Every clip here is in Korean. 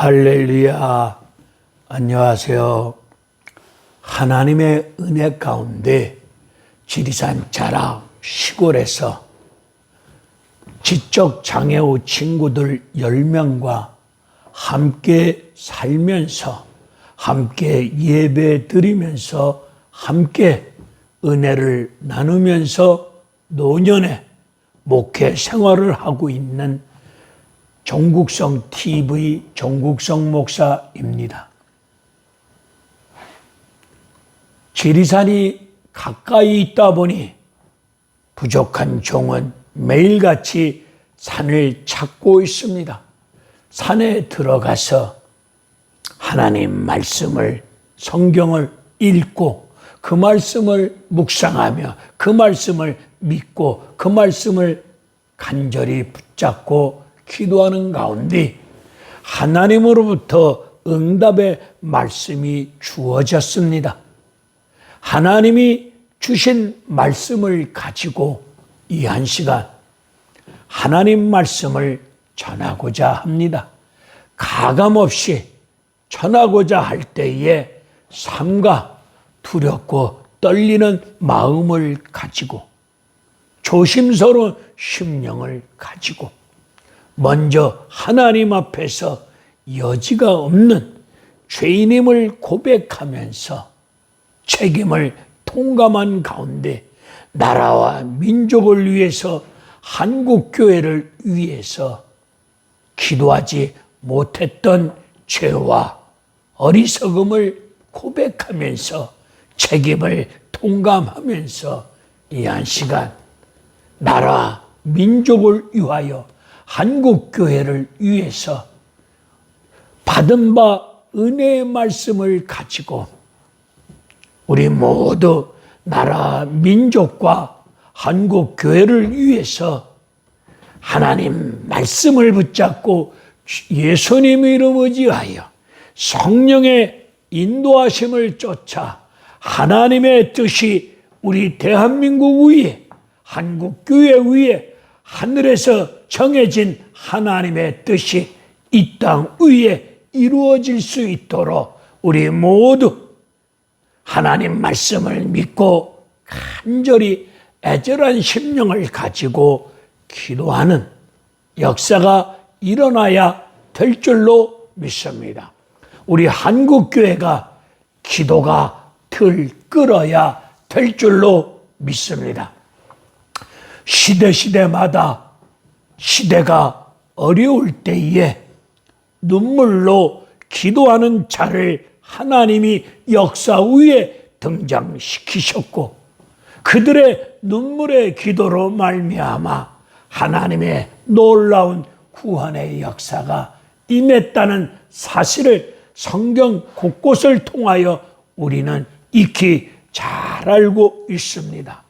할렐루야. 안녕하세요. 하나님의 은혜 가운데 지리산 자락 시골에서 지적 장애우 친구들 10명과 함께 살면서 함께 예배 드리면서 함께 은혜를 나누면서 노년에 목회 생활을 하고 있는 종국성 TV 종국성 목사입니다. 지리산이 가까이 있다 보니 부족한 종은 매일같이 산을 찾고 있습니다. 산에 들어가서 하나님 말씀을, 성경을 읽고 그 말씀을 묵상하며 그 말씀을 믿고 그 말씀을 간절히 붙잡고 기도하는 가운데 하나님으로부터 응답의 말씀이 주어졌습니다. 하나님이 주신 말씀을 가지고 이 한 시간 하나님 말씀을 전하고자 합니다. 가감없이 전하고자 할 때에 삼가 두렵고 떨리는 마음을 가지고 조심스러운 심령을 가지고 먼저 하나님 앞에서 여지가 없는 죄인임을 고백하면서 책임을 통감한 가운데 나라와 민족을 위해서 한국교회를 위해서 기도하지 못했던 죄와 어리석음을 고백하면서 책임을 통감하면서 이 한 시간 나라 민족을 위하여 한국교회를 위해서 받은 바 은혜의 말씀을 가지고 우리 모두 나라 민족과 한국교회를 위해서 하나님 말씀을 붙잡고 예수님 이름 의지하여 성령의 인도하심을 쫓아 하나님의 뜻이 우리 대한민국 위에 한국교회 위에 하늘에서 정해진 하나님의 뜻이 이 땅 위에 이루어질 수 있도록 우리 모두 하나님 말씀을 믿고 간절히 애절한 심령을 가지고 기도하는 역사가 일어나야 될 줄로 믿습니다. 우리 한국교회가 기도가 들끓어야 될 줄로 믿습니다. 시대마다 시대가 어려울 때에 눈물로 기도하는 자를 하나님이 역사 위에 등장시키셨고 그들의 눈물의 기도로 말미암아 하나님의 놀라운 구원의 역사가 임했다는 사실을 성경 곳곳을 통하여 우리는 익히 잘 알고 있습니다.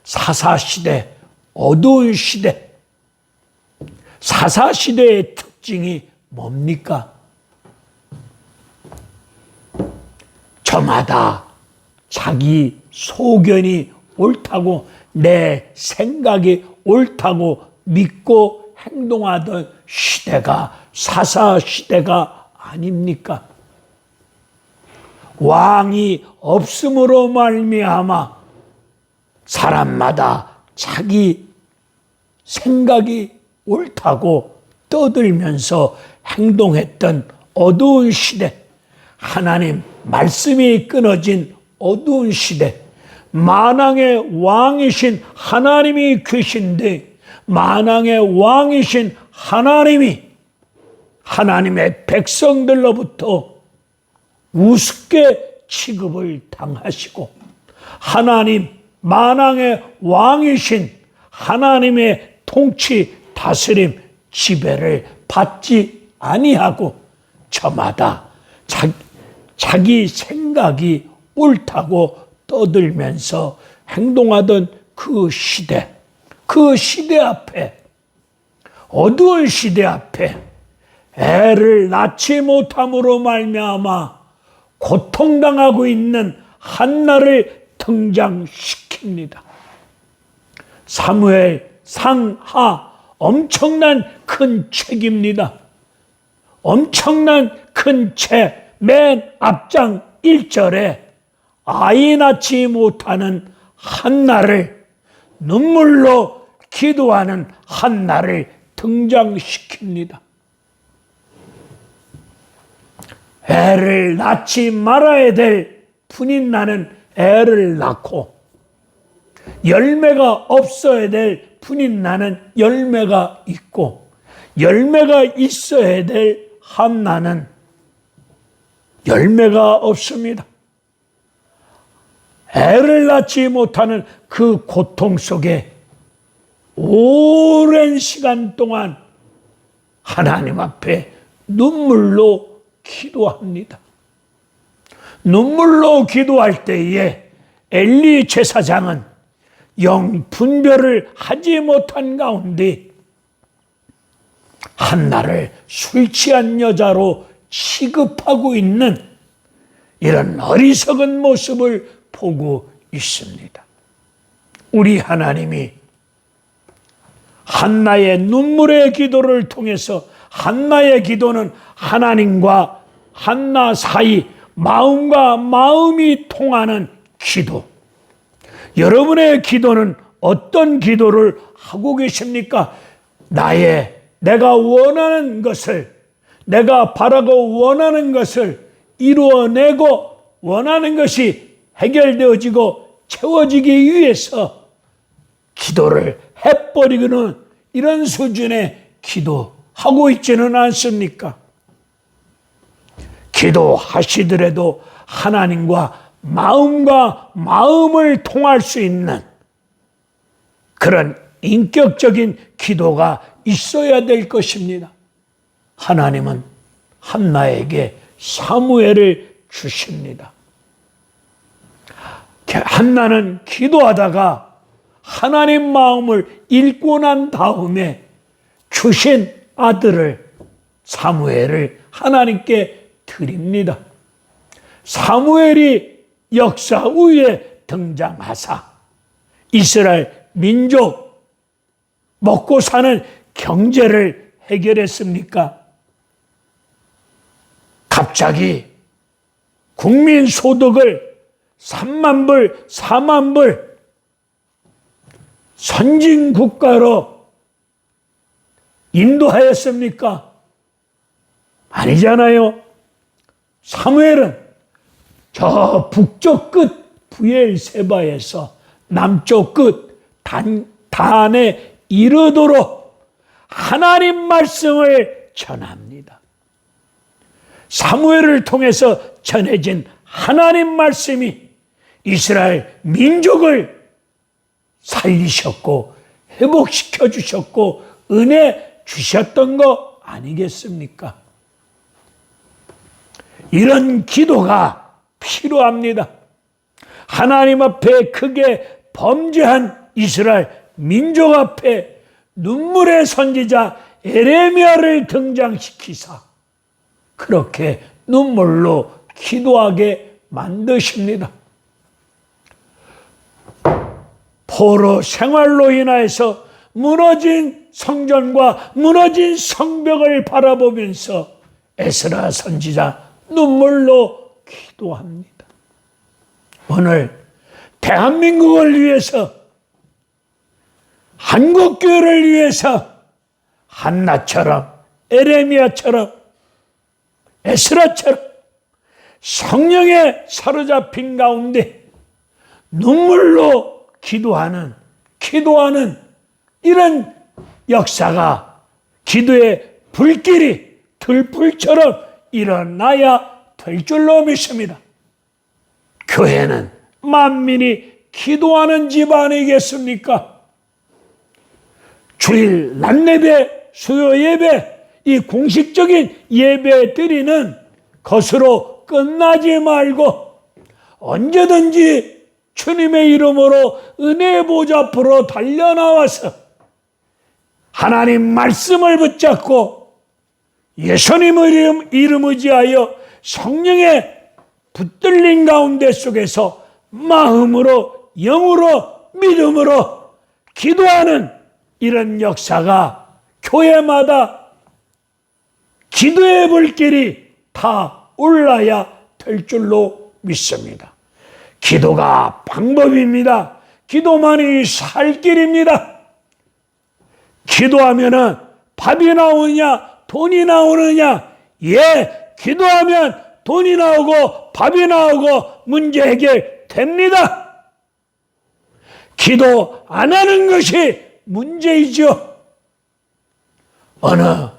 사사시대, 어두운 시대, 사사시대의 특징이 뭡니까? 저마다 자기 소견이 옳다고 내 생각이 옳다고 믿고 행동하던 시대가 사사시대가 아닙니까? 왕이 없음으로 말미암아 사람마다 자기 생각이 옳다고 떠들면서 행동했던 어두운 시대, 하나님 말씀이 끊어진 어두운 시대, 만왕의 왕이신 하나님이 계신데 만왕의 왕이신 하나님이 하나님의 백성들로부터 우습게 취급을 당하시고 하나님 만왕의 왕이신 하나님의 통치, 다스림, 지배를 받지 아니하고 저마다 자기 생각이 옳다고 떠들면서 행동하던 그 시대 앞에, 어두운 시대 앞에 애를 낳지 못함으로 말미암아 고통당하고 있는 한나를 등장시킵니다. 사무엘 상하 엄청난 큰 책입니다. 엄청난 큰 책 맨 앞장 1절에 아이 낳지 못하는 한나를, 눈물로 기도하는 한나를 등장시킵니다. 애를 낳지 말아야 될 분인나는 애를 낳고, 열매가 없어야 될 분인나는 열매가 있고, 열매가 있어야 될 한나는 열매가 없습니다. 애를 낳지 못하는 그 고통 속에 오랜 시간 동안 하나님 앞에 눈물로 기도합니다. 눈물로 기도할 때에 엘리 제사장은 영 분별을 하지 못한 가운데 한나를 술 취한 여자로 취급하고 있는 이런 어리석은 모습을 보고 있습니다. 우리 하나님이 한나의 눈물의 기도를 통해서, 한나의 기도는 하나님과 한나 사이 마음과 마음이 통하는 기도. 여러분의 기도는 어떤 기도를 하고 계십니까? 내가 원하는 것을, 내가 바라고 원하는 것을 이루어내고 원하는 것이 해결되어지고 채워지기 위해서 기도를 해버리고는 이런 수준의 기도하고 있지는 않습니까? 기도하시더라도 하나님과 마음을 통할 수 있는 그런 인격적인 기도가 있어야 될 것입니다. 하나님은 한나에게 사무엘을 주십니다. 한나는 기도하다가 하나님 마음을 읽고 난 다음에 주신 아들을, 사무엘을 하나님께 드립니다. 사무엘이 역사 위에 등장하사 이스라엘 민족 먹고 사는 경제를 해결했습니까? 갑자기 국민 소득을 3만 불, 4만 불 선진국가로 인도하였습니까? 아니잖아요. 사무엘은 저 북쪽 끝 브엘세바에서 남쪽 끝 단에 이르도록 하나님 말씀을 전합니다. 사무엘을 통해서 전해진 하나님 말씀이 이스라엘 민족을 살리셨고 회복시켜 주셨고 은혜 주셨던 거 아니겠습니까? 이런 기도가 필요합니다. 하나님 앞에 크게 범죄한 이스라엘 민족 앞에 눈물의 선지자 에레미야를 등장시키사 그렇게 눈물로 기도하게 만드십니다. 포로 생활로 인하여서 무너진 성전과 무너진 성벽을 바라보면서 에스라 선지자 눈물로 기도합니다. 오늘 대한민국을 위해서, 한국교회를 위해서 한나처럼, 에레미야처럼, 에스라처럼 성령에 사로잡힌 가운데 눈물로 기도하는 이런 역사가, 기도의 불길이 들불처럼 일어나야 될 줄로 믿습니다. 교회는 만민이 기도하는 집 아니겠습니까? 주일 낮예배, 수요 예배, 이 공식적인 예배 드리는 것으로 끝나지 말고 언제든지 주님의 이름으로 은혜의 보좌 앞으로 달려나와서 하나님 말씀을 붙잡고 예수님의 이름 의지하여 성령의 붙들린 가운데 속에서 마음으로, 영으로, 믿음으로 기도하는 이런 역사가 교회마다, 기도의 불길이 다 올라야 될 줄로 믿습니다. 기도가 방법입니다. 기도만이 살 길입니다. 기도하면은 밥이 나오느냐, 돈이 나오느냐? 예, 기도하면 돈이 나오고 밥이 나오고 문제 해결됩니다. 기도 안 하는 것이 문제이죠. 어느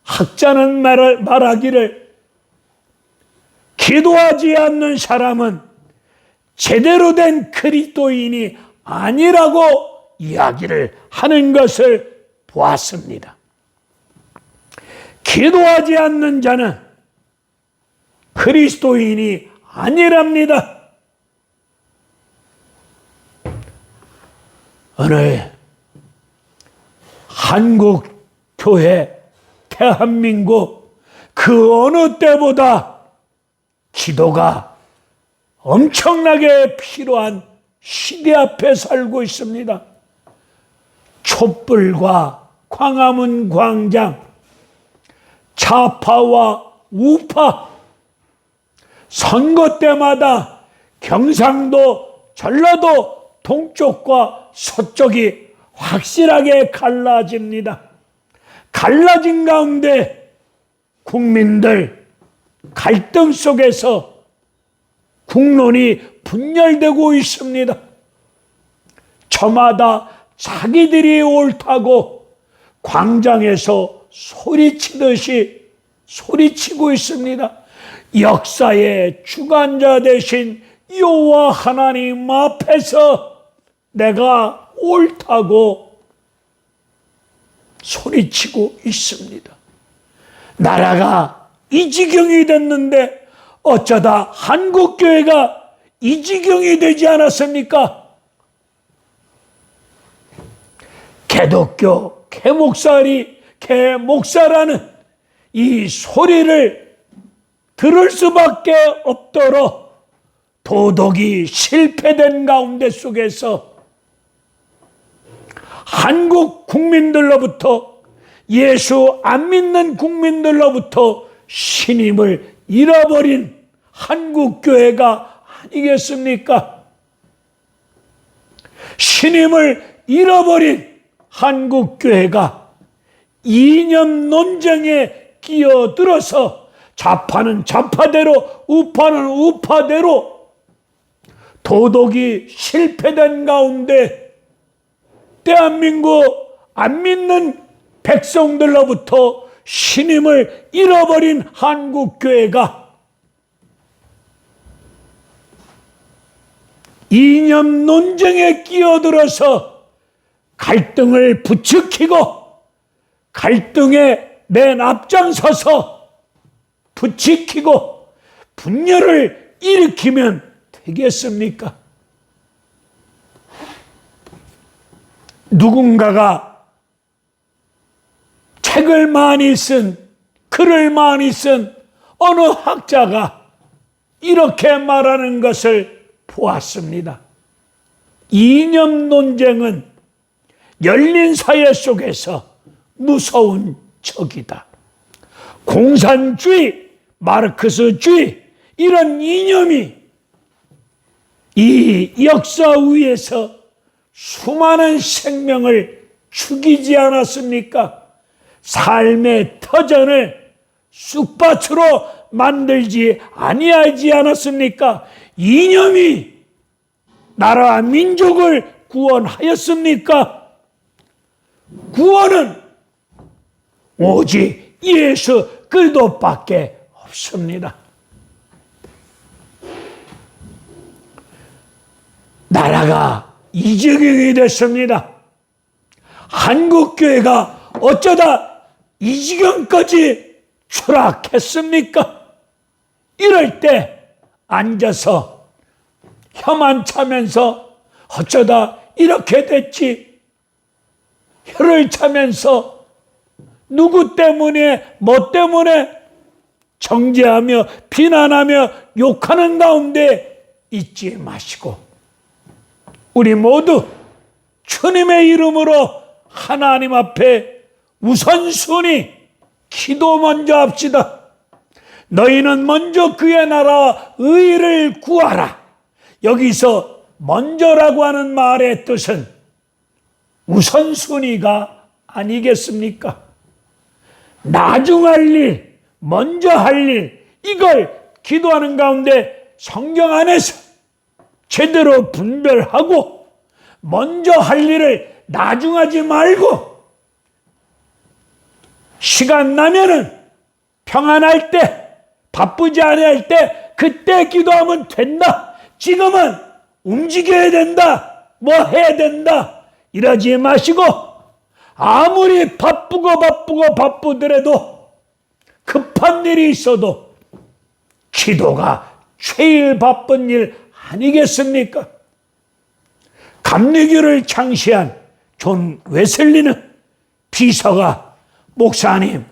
학자는 말하기를 기도하지 않는 사람은 제대로 된 그리스도인이 아니라고 이야기를 하는 것을 보았습니다. 기도하지 않는 자는 그리스도인이 아니랍니다. 어느 한국 교회, 대한민국 그 어느 때보다 기도가 엄청나게 필요한 시대 앞에 살고 있습니다. 촛불과 광화문 광장, 좌파와 우파, 선거 때마다 경상도, 전라도 동쪽과 서쪽이 확실하게 갈라집니다. 갈라진 가운데 국민들 갈등 속에서 국론이 분열되고 있습니다. 저마다 자기들이 옳다고 광장에서 소리치듯이 소리치고 있습니다. 역사의 주관자 되신 여호와 하나님 앞에서 내가 옳다고 소리치고 있습니다. 나라가 이 지경이 됐는데 어쩌다 한국교회가 이 지경이 되지 않았습니까? 개독교, 개목사라는 이 소리를 들을 수밖에 없도록 도덕이 실패된 가운데 속에서 한국 국민들로부터, 예수 안 믿는 국민들로부터 신임을 잃어버린 한국교회가 아니겠습니까? 신임을 잃어버린 한국교회가 이념 논쟁에 끼어들어서 좌파는 좌파대로, 우파는 우파대로 도덕이 실패된 가운데 대한민국 안 믿는 백성들로부터 신임을 잃어버린 한국교회가 이념 논쟁에 끼어들어서 갈등을 부추기고 갈등에 맨 앞장서서 부추기고 분열을 일으키면 되겠습니까? 누군가가 책을 많이 쓴, 글을 많이 쓴 어느 학자가 이렇게 말하는 것을 보았습니다. 이념 논쟁은 열린 사회 속에서 무서운 적이다. 공산주의, 마르크스주의 이런 이념이 이 역사 위에서 수많은 생명을 죽이지 않았습니까? 삶의 터전을 쑥밭으로 만들지 아니하지 않았습니까? 이념이 나라와 민족을 구원하였습니까? 구원은 오직 예수 그리스도밖에 없습니다. 나라가 이 지경이 됐습니다. 한국교회가 어쩌다 이 지경까지 추락했습니까? 이럴 때 앉아서 혀만 차면서 어쩌다 이렇게 됐지, 혀를 차면서 누구 때문에, 뭐 때문에 정죄하며 비난하며 욕하는 가운데 있지 마시고 우리 모두 주님의 이름으로 하나님 앞에 우선순위 기도 먼저 합시다. 너희는 먼저 그의 나라와 의를 구하라. 여기서 먼저라고 하는 말의 뜻은 우선순위가 아니겠습니까? 나중할 일, 먼저 할 일, 이걸 기도하는 가운데 성경 안에서 제대로 분별하고 먼저 할 일을 나중하지 말고 시간 나면은 평안할 때, 바쁘지 않을 때 그때 기도하면 된다. 지금은 움직여야 된다. 뭐 해야 된다. 이러지 마시고 아무리 바쁘더라도 급한 일이 있어도 기도가 제일 바쁜 일 아니겠습니까? 감리교를 창시한 존 웨슬리는 비서가 목사님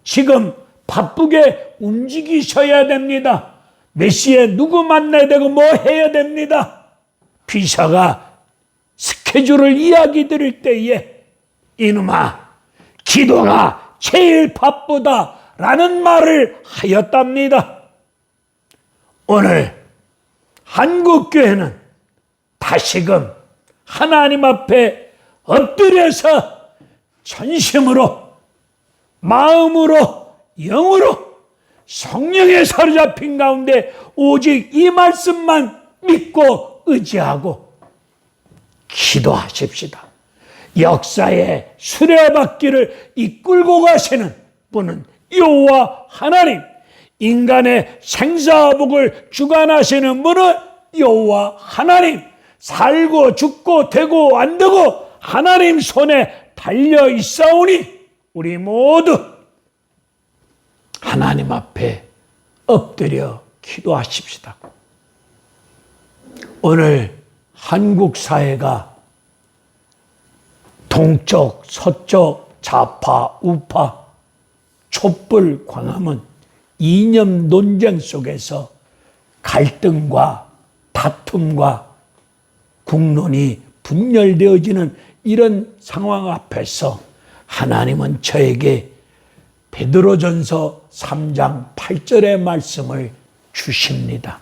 지금 바쁘게 움직이셔야 됩니다. 몇 시에 누구 만나야 되고 뭐 해야 됩니다. 비서가 스케줄을 이야기 드릴 때에 이놈아 기도가 제일 바쁘다라는 말을 하였답니다. 오늘 한국교회는 다시금 하나님 앞에 엎드려서 전심으로 마음으로 영으로 성령에 사로잡힌 가운데 오직 이 말씀만 믿고 의지하고 기도하십시다. 역사의 수레바퀴를 이끌고 가시는 분은 여호와 하나님, 인간의 생사복을 주관하시는 분은 여호와 하나님, 살고 죽고 되고 안 되고 하나님 손에 달려 있사오니 우리 모두 하나님 앞에 엎드려 기도하십시다. 오늘 한국 사회가 동쪽, 서쪽, 좌파, 우파, 촛불, 광화문, 이념 논쟁 속에서 갈등과 다툼과 국론이 분열되어지는 이런 상황 앞에서 하나님은 저에게 베드로전서 3장 8절의 말씀을 주십니다.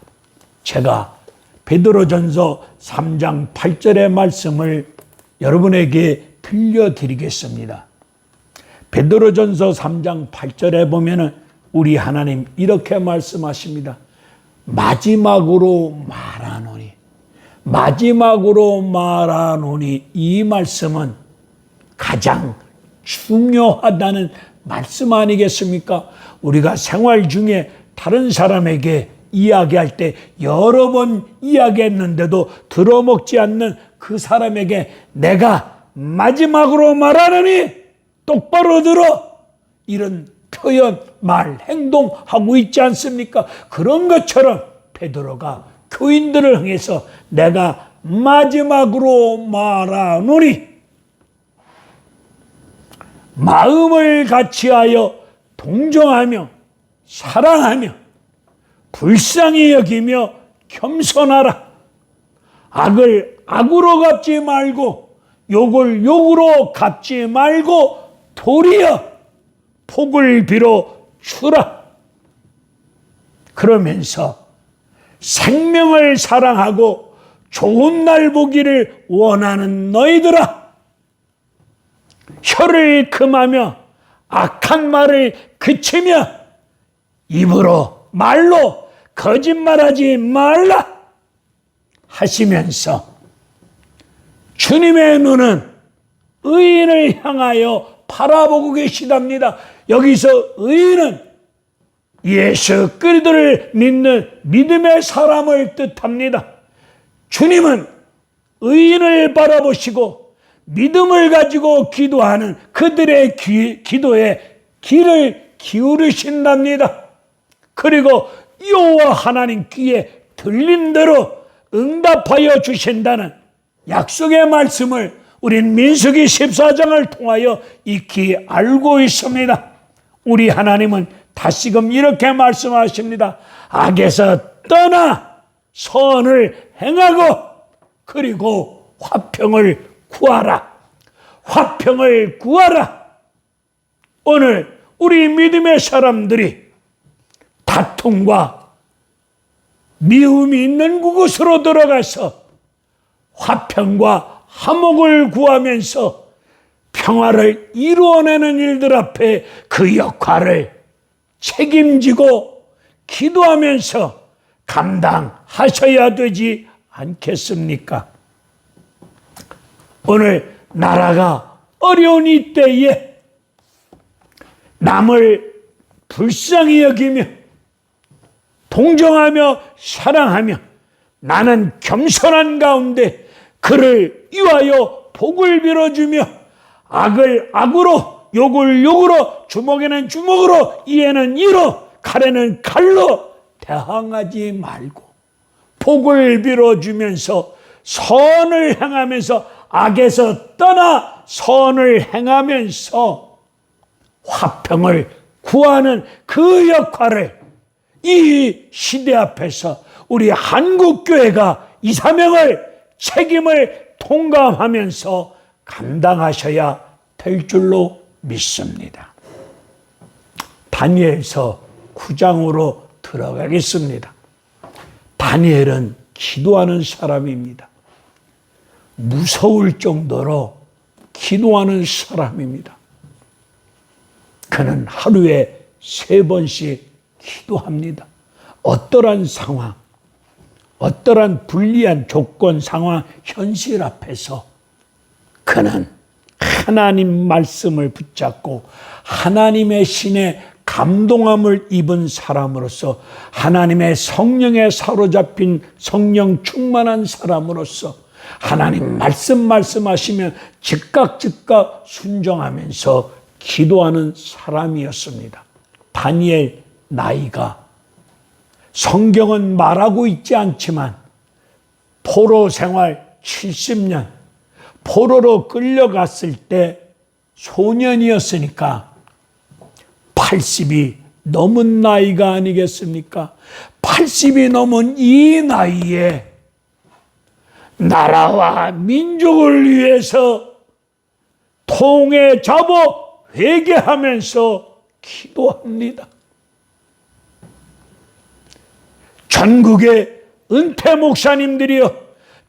제가 베드로전서 3장 8절의 말씀을 여러분에게 들려드리겠습니다. 베드로전서 3장 8절에 보면은 우리 하나님 이렇게 말씀하십니다. 마지막으로 말하노니 이 말씀은 가장 중요하다는 말씀 아니겠습니까? 우리가 생활 중에 다른 사람에게 이야기할 때 여러 번 이야기했는데도 들어먹지 않는 그 사람에게 내가 마지막으로 말하노니 똑바로 들어, 이런 표현, 말, 행동하고 있지 않습니까? 그런 것처럼 베드로가 교인들을 향해서 내가 마지막으로 말하노니 마음을 같이하여 동정하며 사랑하며 불쌍히 여기며 겸손하라. 악을 악으로 갚지 말고 욕을 욕으로 갚지 말고 도리어 복을 빌어 주라. 그러면서 생명을 사랑하고 좋은 날 보기를 원하는 너희들아, 혀를 금하며 악한 말을 그치며 입으로 말로 거짓말하지 말라 하시면서 주님의 눈은 의인을 향하여 바라보고 계시답니다. 여기서 의인은 예수 그리스도를 믿는 믿음의 사람을 뜻합니다. 주님은 의인을 바라보시고 믿음을 가지고 기도하는 그들의 기도에 귀를 기울이신답니다. 그리고 여호와 하나님 귀에 들린 대로 응답하여 주신다는 약속의 말씀을 우린 민수기 14장을 통하여 익히 알고 있습니다. 우리 하나님은 다시금 이렇게 말씀하십니다. 악에서 떠나 선을 행하고 그리고 화평을 구하라. 화평을 구하라. 오늘 우리 믿음의 사람들이 다툼과 미움이 있는 그곳으로 들어가서 화평과 화목을 구하면서 평화를 이루어내는 일들 앞에 그 역할을 책임지고 기도하면서 감당하셔야 되지 않겠습니까? 오늘 나라가 어려운 이때에 남을 불쌍히 여기며 동정하며 사랑하며 나는 겸손한 가운데 그를 위하여 복을 빌어주며 악을 악으로 욕을 욕으로 주먹에는 주먹으로 이에는 이로 칼에는 칼로 대항하지 말고 복을 빌어주면서 선을 행하면서 악에서 떠나 선을 행하면서 화평을 구하는 그 역할을 이 시대 앞에서 우리 한국교회가 이 사명을 책임을 통감하면서 감당하셔야 될 줄로 믿습니다. 다니엘서 9장으로 들어가겠습니다. 다니엘은 기도하는 사람입니다. 무서울 정도로 기도하는 사람입니다. 그는 하루에 3번씩 기도합니다. 어떠한 상황, 어떠한 불리한 조건, 상황, 현실 앞에서 그는 하나님 말씀을 붙잡고 하나님의 신에 감동함을 입은 사람으로서 하나님의 성령에 사로잡힌 성령 충만한 사람으로서 하나님 말씀하시면 즉각 순종하면서 기도하는 사람이었습니다. 다니엘 나이가 성경은 말하고 있지 않지만 포로 생활 70년, 포로로 끌려갔을 때 소년이었으니까 80이 넘은 나이가 아니겠습니까? 80이 넘은 이 나이에 나라와 민족을 위해서 통에 잡어 회개하면서 기도합니다. 전국의 은퇴 목사님들이여,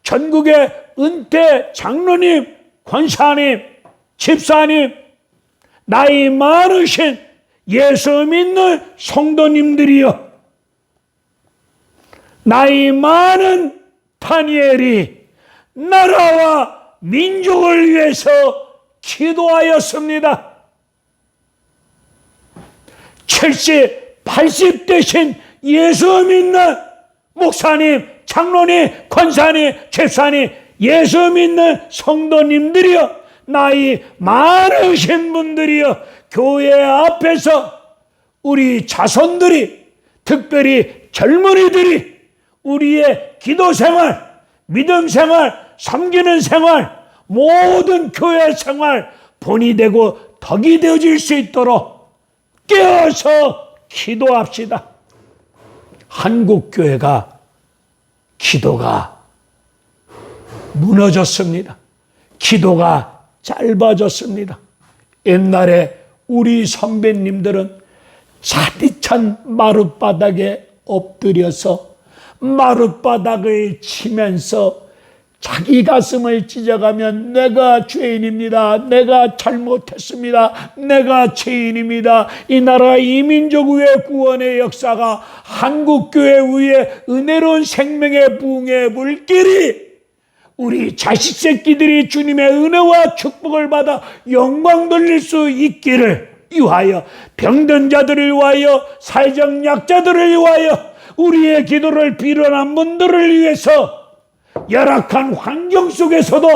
전국의 은퇴 장로님, 권사님, 집사님, 나이 많으신 예수 믿는 성도님들이여, 나이 많은 다니엘이 나라와 민족을 위해서 기도하였습니다. 70, 80 되신 예수 믿는 목사님, 장로님, 권사님, 집사님, 예수 믿는 성도님들이여, 나이 많으신 분들이여, 교회 앞에서 우리 자손들이, 특별히 젊은이들이 우리의 기도 생활, 믿음 생활, 섬기는 생활, 모든 교회 생활 본이 되고 덕이 되어질 수 있도록 깨어서 기도합시다. 한국교회가 기도가 무너졌습니다. 기도가 짧아졌습니다. 옛날에 우리 선배님들은 차디찬 마룻바닥에 엎드려서 마룻바닥을 치면서 자기 가슴을 찢어가면 내가 죄인입니다. 내가 잘못했습니다. 내가 죄인입니다. 이 나라 이민족의 구원의 역사가 한국교회 위에 은혜로운 생명의 부흥의 물길이 우리 자식 새끼들이 주님의 은혜와 축복을 받아 영광 돌릴 수 있기를 위하여, 병든 자들을 위하여, 사회적 약자들을 위하여, 우리의 기도를 빌어난 분들을 위해서 열악한 환경 속에서도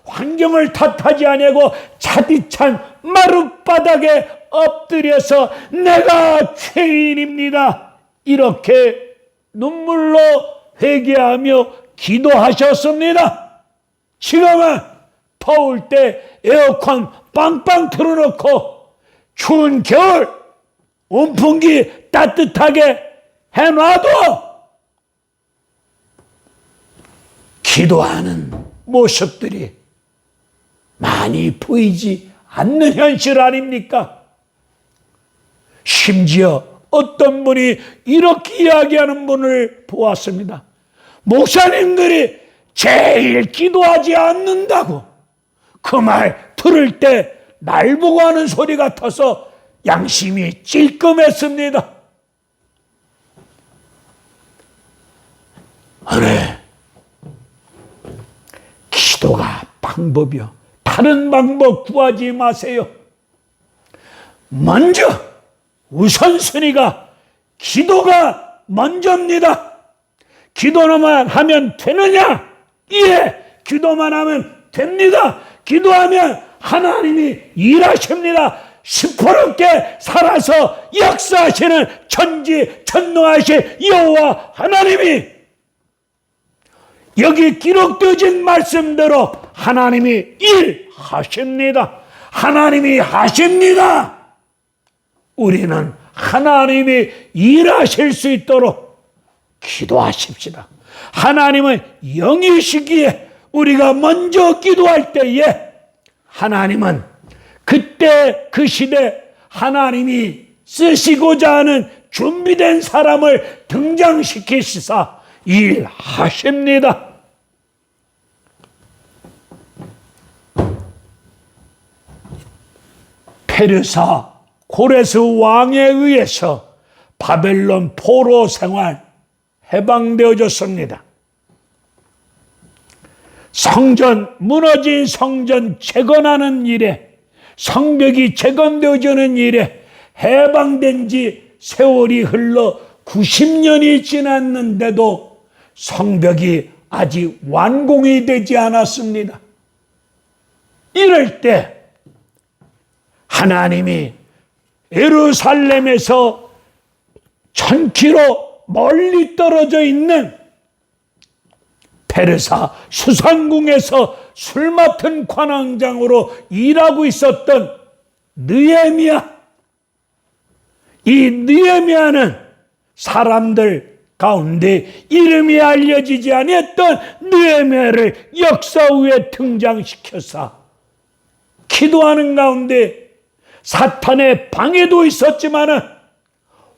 환경을 탓하지 아니하고 차디찬 마룻바닥에 엎드려서 내가 죄인입니다, 이렇게 눈물로 회개하며 기도하셨습니다. 지금은 더울 때 에어컨 빵빵 틀어놓고 추운 겨울 온풍기 따뜻하게 해놔도 기도하는 모습들이 많이 보이지 않는 현실 아닙니까? 심지어 어떤 분이 이렇게 이야기하는 분을 보았습니다. 목사님들이 제일 기도하지 않는다고. 그 말 들을 때 날 보고 하는 소리 같아서 양심이 찔끔했습니다. 그래, 기도가 방법이요. 다른 방법 구하지 마세요. 먼저 우선순위가 기도가 먼저입니다. 기도만 하면 되느냐? 예, 기도만 하면 됩니다. 기도하면 하나님이 일하십니다. 시퍼렇게 살아서 역사하시는 천지천노하신 여호와 하나님이 여기 기록되어진 말씀대로 하나님이 일하십니다. 하나님이 하십니다. 우리는 하나님이 일하실 수 있도록 기도하십시다. 하나님은 영이시기에 우리가 먼저 기도할 때에 하나님은 그때 그 시대 하나님이 쓰시고자 하는 준비된 사람을 등장시키시사 일하십니다. 페르사 고레스 왕에 의해서 바벨론 포로 생활 해방되어졌습니다. 성전, 무너진 성전 재건하는 일에, 성벽이 재건되어지는 일에 해방된 지 세월이 흘러 90년이 지났는데도 성벽이 아직 완공이 되지 않았습니다. 이럴 때 하나님이 예루살렘에서 1000km 멀리 떨어져 있는 페르사 수상궁에서 술 맡은 관왕장으로 일하고 있었던 느헤미야. 이 느헤미야는 사람들 가운데 이름이 알려지지 않았던 느헤미야를 역사 위에 등장시켜서 기도하는 가운데 사탄의 방해도 있었지만은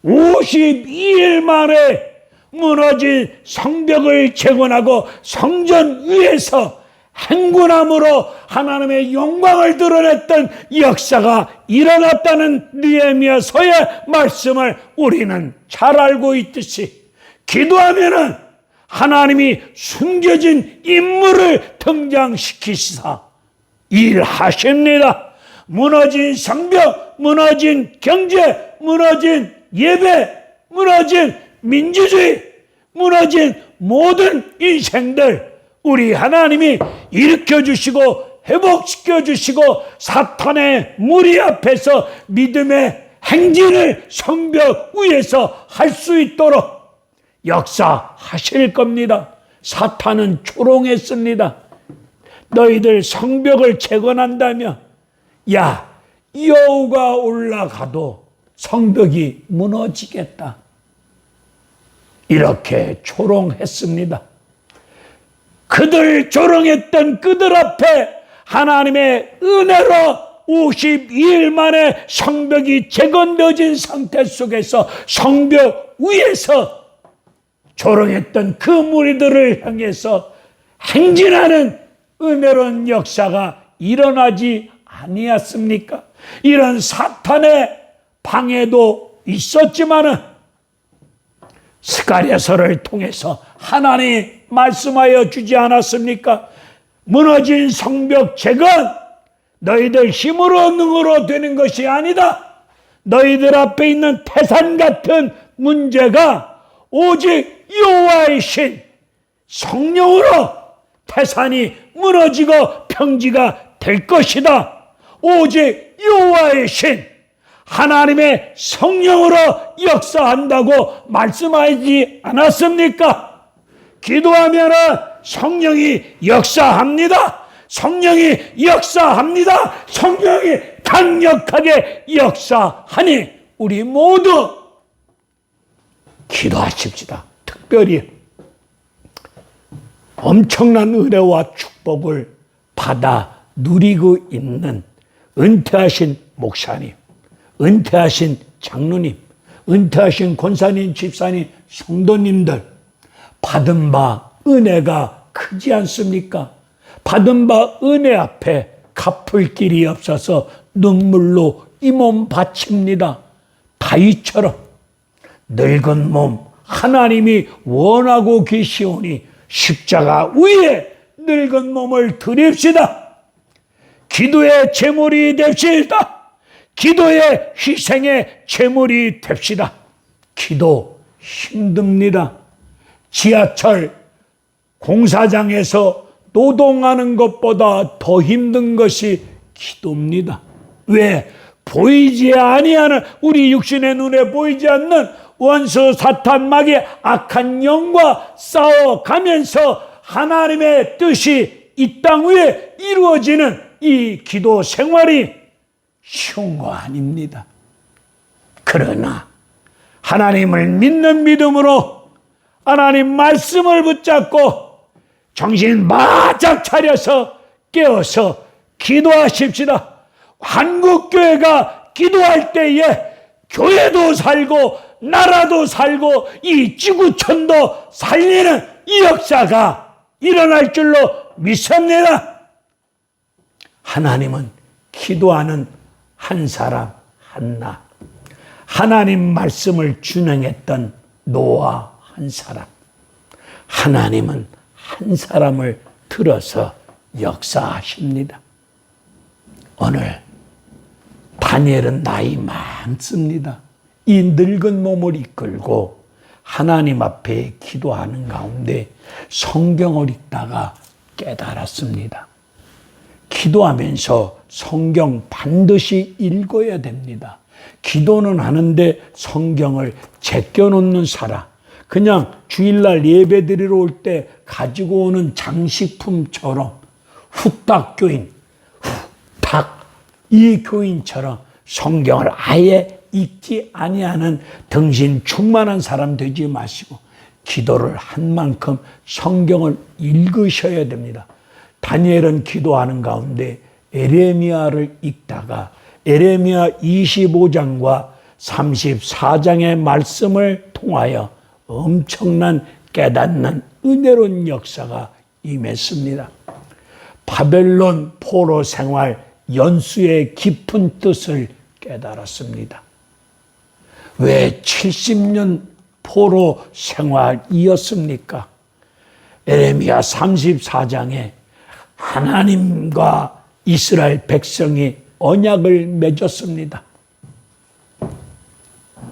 52일 만에 무너진 성벽을 재건하고 성전 위에서 행군함으로 하나님의 영광을 드러냈던 역사가 일어났다는 느헤미야서의 말씀을 우리는 잘 알고 있듯이 기도하면은 하나님이 숨겨진 인물을 등장시키시사 일하십니다. 무너진 성벽, 무너진 경제, 무너진 예배, 무너진 민주주의, 무너진 모든 인생들 우리 하나님이 일으켜주시고 회복시켜주시고 사탄의 무리 앞에서 믿음의 행진을 성벽 위에서 할 수 있도록 역사하실 겁니다. 사탄은 조롱했습니다. 너희들 성벽을 재건한다며 야, 여우가 올라가도 성벽이 무너지겠다. 이렇게 조롱했습니다. 그들 조롱했던 그들 앞에 하나님의 은혜로 52일 만에 성벽이 재건되어진 상태 속에서 성벽 위에서 조롱했던 그 무리들을 향해서 행진하는 은혜로운 역사가 일어나지 아니었습니까? 이런 사탄의 방해도 있었지만은 스가랴서를 통해서 하나님이 말씀하여 주지 않았습니까? 무너진 성벽 재건 너희들 힘으로 능으로 되는 것이 아니다. 너희들 앞에 있는 태산 같은 문제가 오직 여호와의 신 성령으로 태산이 무너지고 평지가 될 것이다. 오직 여호와의 신 하나님의 성령으로 역사한다고 말씀하지 않았습니까? 기도하면 성령이 역사합니다. 성령이 역사합니다. 성령이 강력하게 역사하니 우리 모두 기도하십시다. 특별히 엄청난 은혜와 축복을 받아 누리고 있는 은퇴하신 목사님, 은퇴하신 장로님, 은퇴하신 권사님, 집사님, 성도님들, 받은 바 은혜가 크지 않습니까? 받은 바 은혜 앞에 갚을 길이 없어서 눈물로 이 몸 바칩니다. 다윗처럼 늙은 몸 하나님이 원하고 계시오니 십자가 위에 늙은 몸을 드립시다. 기도의 제물이 됩시다. 기도의 희생의 제물이 됩시다. 기도 힘듭니다. 지하철 공사장에서 노동하는 것보다 더 힘든 것이 기도입니다. 왜? 보이지 아니하는, 우리 육신의 눈에 보이지 않는 원수 사탄 마귀의 악한 영과 싸워가면서 하나님의 뜻이 이 땅 위에 이루어지는 이 기도 생활이 쉬운 거 아닙니다. 그러나 하나님을 믿는 믿음으로 하나님 말씀을 붙잡고 정신 바짝 차려서 깨어서 기도하십시다. 한국교회가 기도할 때에 교회도 살고 나라도 살고 이 지구촌도 살리는 이 역사가 일어날 줄로 믿습니다. 하나님은 기도하는 한 사람 한나, 하나님 말씀을 준행했던 노아 한 사람, 하나님은 한 사람을 들어서 역사하십니다. 오늘 다니엘은 나이 많습니다. 이 늙은 몸을 이끌고 하나님 앞에 기도하는 가운데 성경을 읽다가 깨달았습니다. 기도하면서 성경 반드시 읽어야 됩니다. 기도는 하는데 성경을 제껴놓는 사람, 그냥 주일날 예배드리러 올 때 가지고 오는 장식품처럼 후딱 교인, 후딱 이 교인처럼 성경을 아예 읽지 아니하는 등신 충만한 사람 되지 마시고 기도를 한 만큼 성경을 읽으셔야 됩니다. 다니엘은 기도하는 가운데 에레미야를 읽다가 에레미야 25장과 34장의 말씀을 통하여 엄청난 깨닫는 은혜로운 역사가 임했습니다. 바벨론 포로 생활 연수의 깊은 뜻을 깨달았습니다. 왜 70년 포로 생활이었습니까? 에레미야 34장에 하나님과 이스라엘 백성이 언약을 맺었습니다.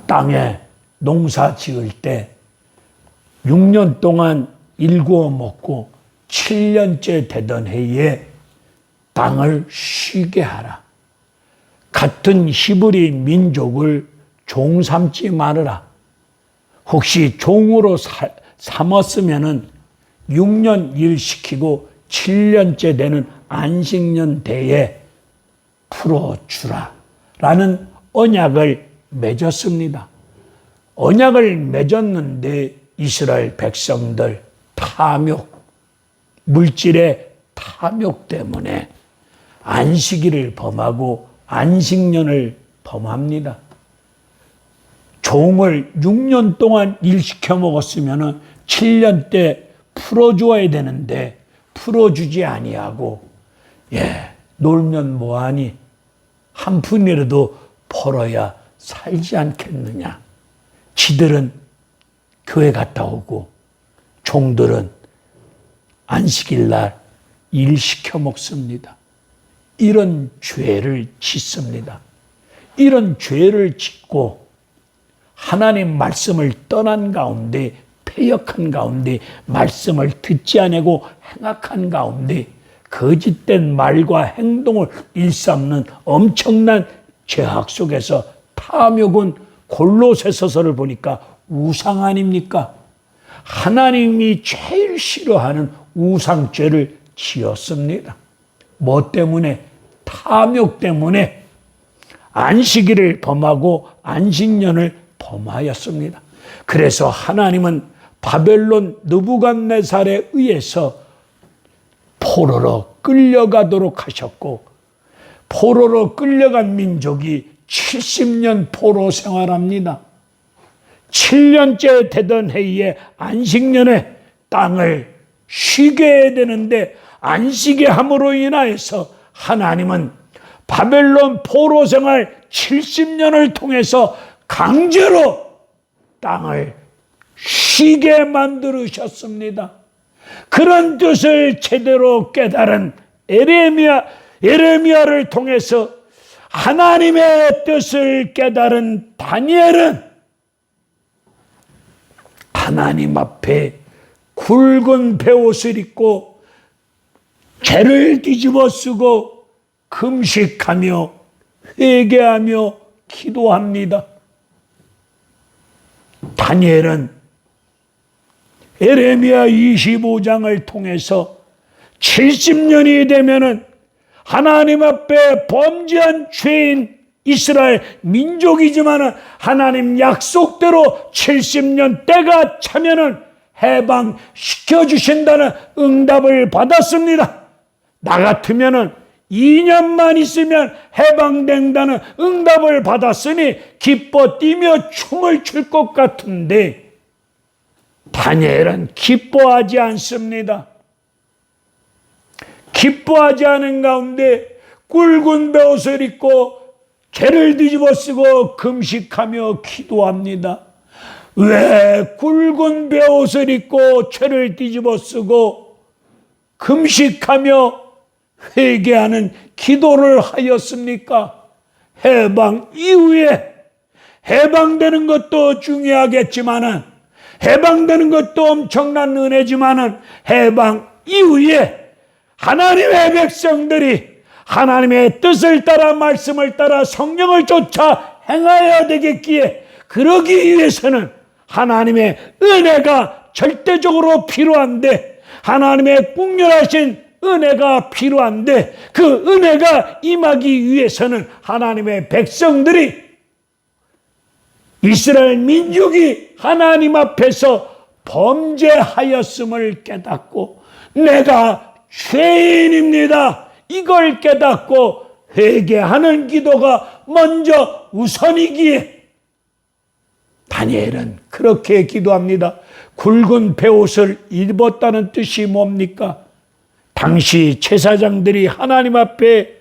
땅에 농사 지을 때 6년 동안 일구어 먹고 7년째 되던 해에 땅을 쉬게 하라. 같은 히브리 민족을 종 삼지 말으라. 혹시 종으로 삼았으면은 6년 일시키고 7년째 되는 안식년 때에 풀어주라. 라는 언약을 맺었습니다. 언약을 맺었는데 이스라엘 백성들 탐욕, 물질의 탐욕 때문에 안식일을 범하고 안식년을 범합니다. 종을 6년 동안 일시켜 먹었으면 7년 때 풀어주어야 되는데 풀어주지 아니하고 놀면 뭐하니 한 푼이라도 벌어야 살지 않겠느냐. 지들은 교회 갔다 오고 종들은 안식일날 일 시켜 먹습니다. 이런 죄를 짓습니다. 이런 죄를 짓고 하나님 말씀을 떠난 가운데, 패역한 가운데, 말씀을 듣지 않고 행악한 가운데 거짓된 말과 행동을 일삼는 엄청난 죄악 속에서 탐욕은 골로새서서를 보니까 우상 아닙니까? 하나님이 제일 싫어하는 우상죄를 지었습니다. 뭐 때문에? 탐욕 때문에 안식일을 범하고 안식년을 범하였습니다. 그래서 하나님은 바벨론 느부갓네살에 의해서 포로로 끌려가도록 하셨고, 포로로 끌려간 민족이 70년 포로 생활합니다. 7년째 되던 해에 안식년에 땅을 쉬게 해야 되는데 안 쉬게 함으로 인하여서 하나님은 바벨론 포로 생활 70년을 통해서 강제로 땅을 쉬게 만들으셨습니다. 그런 뜻을 제대로 깨달은 에레미야를 통해서 하나님의 뜻을 깨달은 다니엘은 하나님 앞에 굵은 베옷을 입고 죄를 뒤집어 쓰고 금식하며 회개하며 기도합니다. 다니엘은 에레미야 25장을 통해서 70년이 되면은 하나님 앞에 범죄한 죄인 이스라엘 민족이지만 하나님 약속대로 70년 때가 차면은 해방시켜 주신다는 응답을 받았습니다. 나 같으면은 2년만 있으면 해방된다는 응답을 받았으니 기뻐 뛰며 춤을 출 것 같은데 다니엘은 기뻐하지 않습니다. 기뻐하지 않은 가운데 굵은 베옷을 입고 죄를 뒤집어 쓰고 금식하며 기도합니다. 왜 굵은 베옷을 입고 죄를 뒤집어 쓰고 금식하며 회개하는 기도를 하였습니까? 해방 이후에 해방되는 것도 중요하겠지만은 해방되는 것도 엄청난 은혜지만은 해방 이후에 하나님의 백성들이 하나님의 뜻을 따라 말씀을 따라 성령을 쫓아 행하여야 되겠기에 그러기 위해서는 하나님의 은혜가 절대적으로 필요한데 하나님의 국률하신 은혜가 필요한데 그 은혜가 임하기 위해서는 하나님의 백성들이 이스라엘 민족이 하나님 앞에서 범죄하였음을 깨닫고 내가 죄인입니다. 이걸 깨닫고 회개하는 기도가 먼저 우선이기에 다니엘은 그렇게 기도합니다. 굵은 베옷을 입었다는 뜻이 뭡니까? 당시 제사장들이 하나님 앞에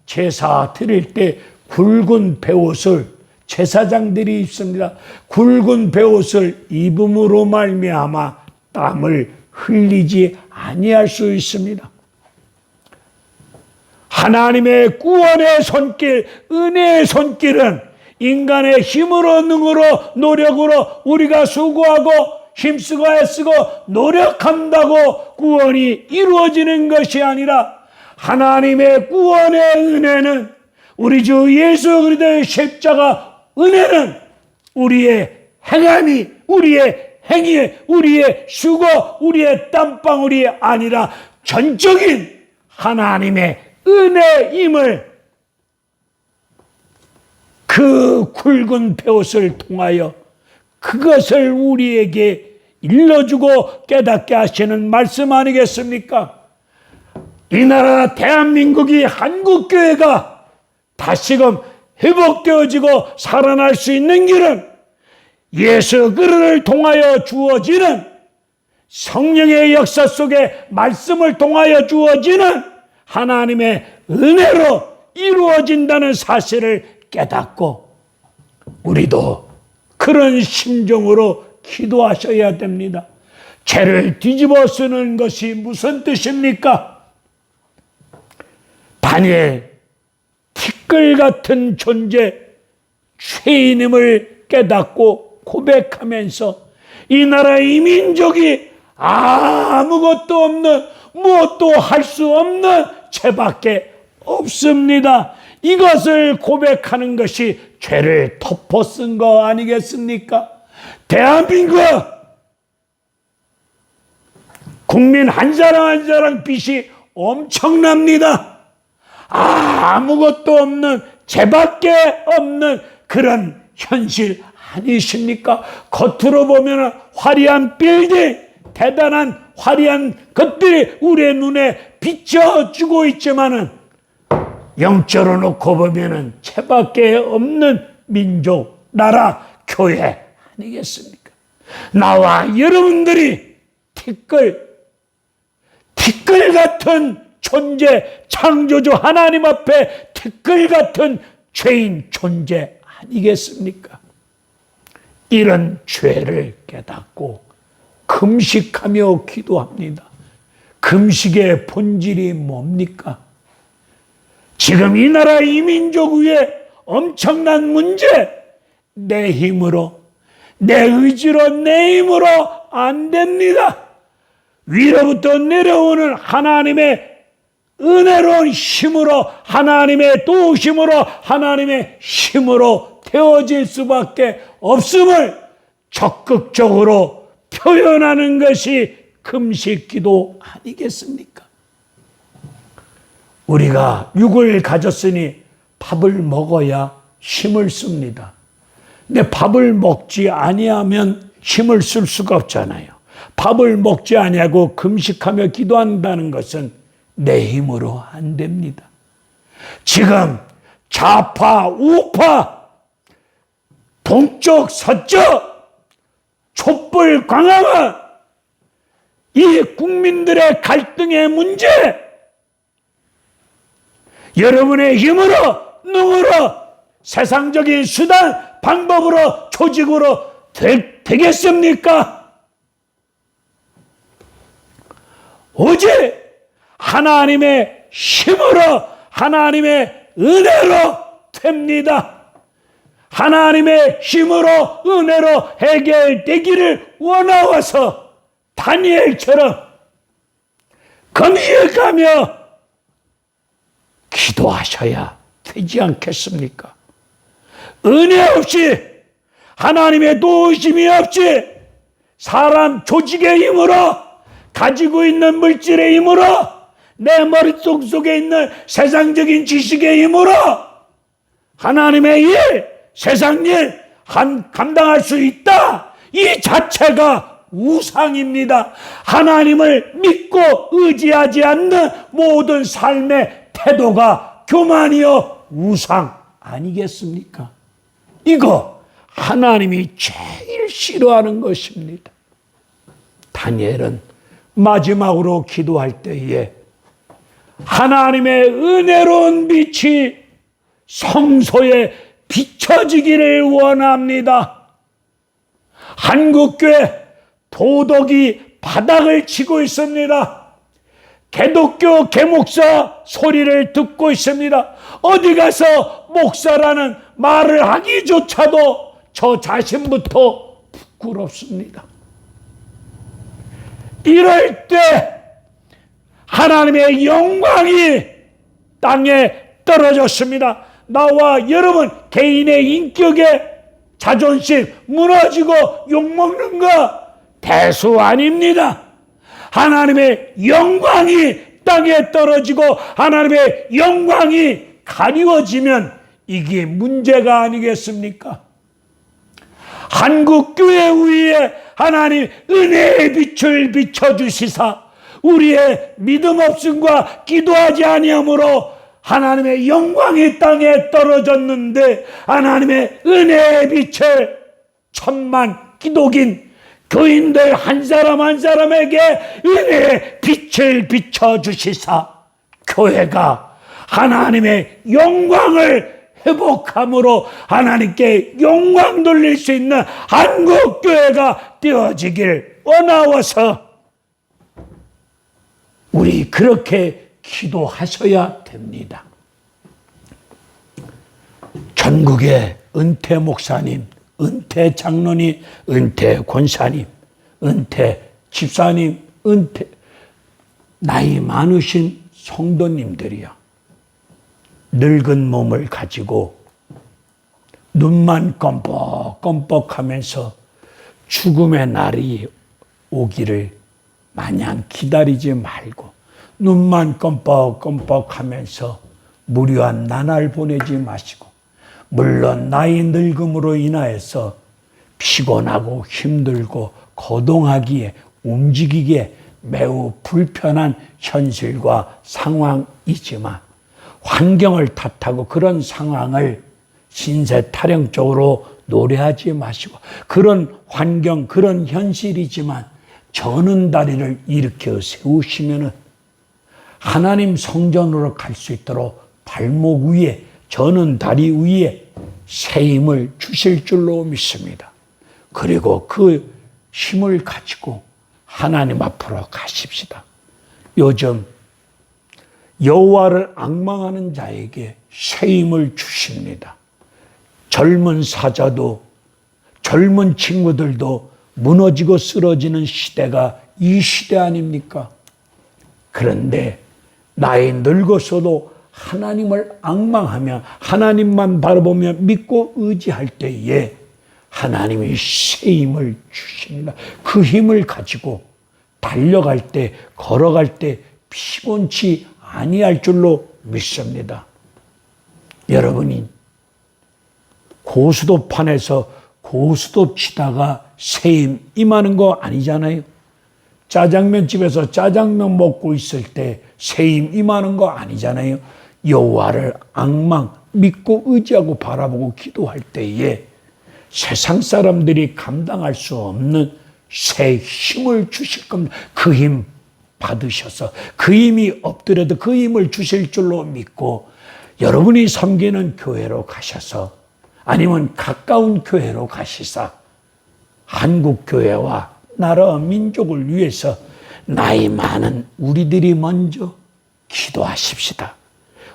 제사 드릴 때 굵은 베옷을 제사장들이 입습니다. 굵은 베옷을 입음으로 말미암아 땀을 흘리지 아니할 수 있습니다. 하나님의 구원의 손길, 은혜의 손길은 인간의 힘으로 능으로 노력으로 우리가 수고하고 힘쓰고 애쓰고 노력한다고 구원이 이루어지는 것이 아니라 하나님의 구원의 은혜는 우리 주 예수 그리스도의 십자가 은혜는 우리의 행함이 우리의 행위 우리의 수고 우리의 땀방울이 아니라 전적인 하나님의 은혜임을 그 굵은 베옷을 통하여 그것을 우리에게 일러주고 깨닫게 하시는 말씀 아니겠습니까? 이 나라 대한민국이 한국교회가 다시금 회복되어지고 살아날 수 있는 길은 예수 그리스도를 통하여 주어지는 성령의 역사 속에 말씀을 통하여 주어지는 하나님의 은혜로 이루어진다는 사실을 깨닫고 우리도 그런 심정으로 기도하셔야 됩니다. 죄를 뒤집어 쓰는 것이 무슨 뜻입니까? 다니엘 티끌 같은 존재 죄인임을 깨닫고 고백하면서 이 나라 이 민족이 아무것도 없는 무엇도 할 수 없는 죄밖에 없습니다. 이것을 고백하는 것이 죄를 덮어 쓴 거 아니겠습니까? 대한민국 국민 한 사람 한 사람 빚이 엄청납니다. 아무것도 없는 죄밖에 없는 그런 현실 아니십니까? 겉으로 보면 화려한 빌딩, 대단한 화려한 것들이 우리의 눈에 비춰주고 있지만은 영적으로 놓고 보면은 교회체밖에 없는 민족, 나라, 교회 아니겠습니까? 나와 여러분들이 티끌 같은 존재, 창조주 하나님 앞에 티끌 같은 죄인 존재 아니겠습니까? 이런 죄를 깨닫고 금식하며 기도합니다. 금식의 본질이 뭡니까? 지금 이 나라 이 민족 위에 엄청난 문제, 내 힘으로, 내 의지로, 내 힘으로 안 됩니다. 위로부터 내려오는 하나님의 은혜로운 힘으로, 하나님의 도우심으로, 하나님의 힘으로 되어질 수밖에 없음을 적극적으로 표현하는 것이 금식기도 아니겠습니까? 우리가 육을 가졌으니 밥을 먹어야 힘을 씁니다. 근데 밥을 먹지 아니하면 힘을 쓸 수가 없잖아요. 밥을 먹지 아니하고 금식하며 기도한다는 것은 내 힘으로 안 됩니다. 지금 좌파, 우파, 동쪽, 서쪽, 촛불, 광화문, 이 국민들의 갈등의 문제, 여러분의 힘으로, 능으로, 세상적인 수단, 방법으로, 조직으로 되겠습니까? 오직 하나님의 힘으로, 하나님의 은혜로 됩니다. 하나님의 힘으로, 은혜로 해결되기를 원하어서 다니엘처럼 금식하며 기도하셔야 되지 않겠습니까? 은혜 없이, 하나님의 도우심이 없이, 사람 조직의 힘으로, 가지고 있는 물질의 힘으로, 내 머릿속 속에 있는 세상적인 지식의 힘으로 하나님의 일, 세상 일 감당할 수 있다. 이 자체가 우상입니다. 하나님을 믿고 의지하지 않는 모든 삶의 태도가 교만이요 우상 아니겠습니까? 이거 하나님이 제일 싫어하는 것입니다. 다니엘은 마지막으로 기도할 때에 하나님의 은혜로운 빛이 성소에 비춰지기를 원합니다. 한국교회 도덕이 바닥을 치고 있습니다. 개독교 개목사 소리를 듣고 있습니다. 어디 가서 목사라는 말을 하기조차도 저 자신부터 부끄럽습니다. 이럴 때 하나님의 영광이 땅에 떨어졌습니다. 나와 여러분 개인의 인격에 자존심 무너지고 욕먹는 거 대수 아닙니다. 하나님의 영광이 땅에 떨어지고 하나님의 영광이 가리워지면 이게 문제가 아니겠습니까? 한국교회 위에 하나님 은혜의 빛을 비춰주시사 우리의 믿음 없음과 기도하지 아니함으로 하나님의 영광이 땅에 떨어졌는데 하나님의 은혜의 빛을 천만 기독인 교인들 한 사람 한 사람에게 은혜의 빛을 비춰주시사 교회가 하나님의 영광을 회복함으로 하나님께 영광 돌릴 수 있는 한국교회가 되어지길 원하어서 우리 그렇게 기도하셔야 됩니다. 전국의 은퇴 목사님, 은퇴 장로님, 은퇴 권사님, 은퇴 집사님, 은퇴 나이 많으신 성도님들이요. 늙은 몸을 가지고 눈만 껌뻑껌뻑하면서 죽음의 날이 오기를 마냥 기다리지 말고 눈만 껌뻑껌뻑하면서 무료한 나날 보내지 마시고 물론 나이 늙음으로 인하여서 피곤하고 힘들고 거동하기에 움직이기에 매우 불편한 현실과 상황이지만 환경을 탓하고 그런 상황을 신세 타령적으로 노래하지 마시고, 그런 환경, 그런 현실이지만 저는 다리를 일으켜 세우시면은 하나님 성전으로 갈 수 있도록 발목 위에, 저는 다리 위에 새 힘을 주실 줄로 믿습니다. 그리고 그 힘을 가지고 하나님 앞으로 가십시다. 요즘 여호와를 앙망하는 자에게 새 힘을 주십니다. 젊은 사자도, 젊은 친구들도 무너지고 쓰러지는 시대가 이 시대 아닙니까? 그런데 나이 늙어서도 하나님을 앙망하며 하나님만 바라보며 믿고 의지할 때에 하나님이 새 힘을 주십니다. 그 힘을 가지고 달려갈 때, 걸어갈 때 피곤치 아니할 줄로 믿습니다. 여러분이 고수도판에서 고수도 치다가 새 힘 임하는 거 아니잖아요. 짜장면 집에서 짜장면 먹고 있을 때 새 힘 임하는 거 아니잖아요. 여호와를 앙망, 믿고 의지하고 바라보고 기도할 때에 세상 사람들이 감당할 수 없는 새 힘을 주실 겁니다. 그 힘 받으셔서, 그 힘이 없더라도 그 힘을 주실 줄로 믿고 여러분이 섬기는 교회로 가셔서, 아니면 가까운 교회로 가시사 한국 교회와 나라 민족을 위해서 나이 많은 우리들이 먼저 기도하십시다.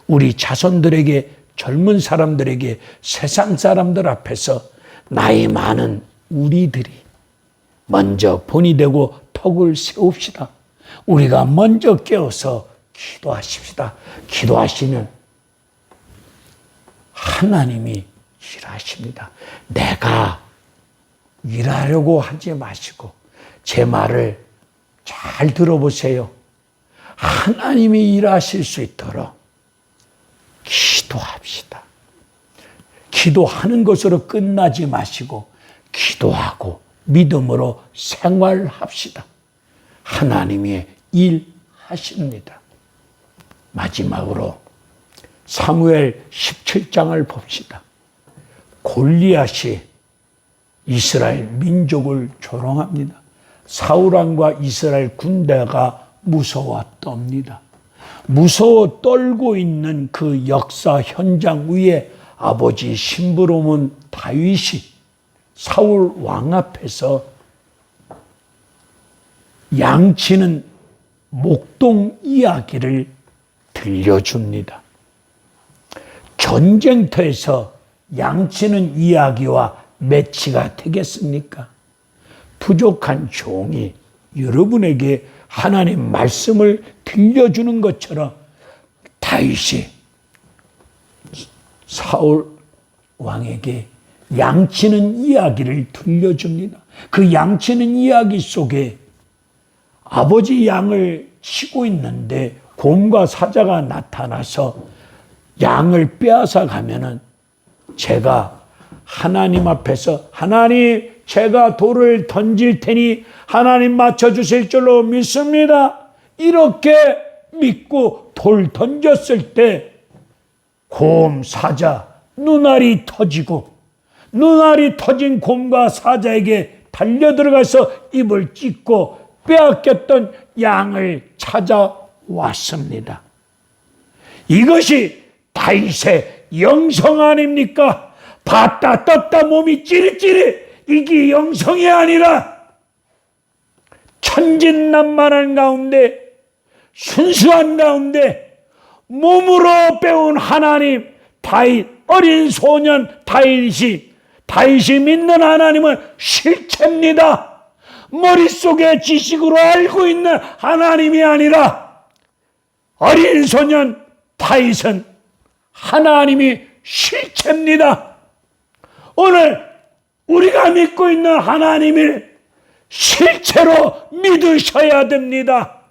우리 자손들에게, 젊은 사람들에게, 세상 사람들 앞에서 나이 많은 우리들이 먼저 본이 되고 턱을 세웁시다. 우리가 먼저 깨어서 기도하십시다. 기도하시면 하나님이 일하십니다. 내가 일하려고 하지 마시고 제 말을 잘 들어보세요. 하나님이 일하실 수 있도록 기도합시다. 기도하는 것으로 끝나지 마시고 기도하고 믿음으로 생활합시다. 하나님이 일하십니다. 마지막으로 사무엘 17장을 봅시다. 골리앗이 이스라엘 민족을 조롱합니다. 사울왕과 이스라엘 군대가 무서워 떱니다. 무서워 떨고 있는 그 역사 현장 위에 아버지 심부름은 다윗이 사울 왕 앞에서 양치는 목동 이야기를 들려줍니다. 전쟁터에서 양치는 이야기와 매치가 되겠습니까? 부족한 종이 여러분에게 하나님 말씀을 들려주는 것처럼 다윗이 사울 왕에게 양치는 이야기를 들려줍니다. 그 양치는 이야기 속에 아버지 양을 치고 있는데 곰과 사자가 나타나서 양을 빼앗아 가면은 제가 하나님 앞에서 하나님 제가 돌을 던질 테니 하나님 맞춰주실 줄로 믿습니다. 이렇게 믿고 돌 던졌을 때 곰, 사자, 눈알이 터지고 눈알이 터진 곰과 사자에게 달려들어가서 입을 찢고 빼앗겼던 양을 찾아왔습니다. 이것이 다윗의 영성 아닙니까? 봤다 떴다 몸이 찌릿찌릿. 이게 영성이 아니라 천진난만한 가운데 순수한 가운데 몸으로 배운 하나님 다윗 어린 소년 다윗이 믿는 하나님은 실체입니다. 머릿속에 지식으로 알고 있는 하나님이 아니라 어린 소년 다윗은 하나님이 실체입니다. 오늘 우리가 믿고 있는 하나님을 실체로 믿으셔야 됩니다.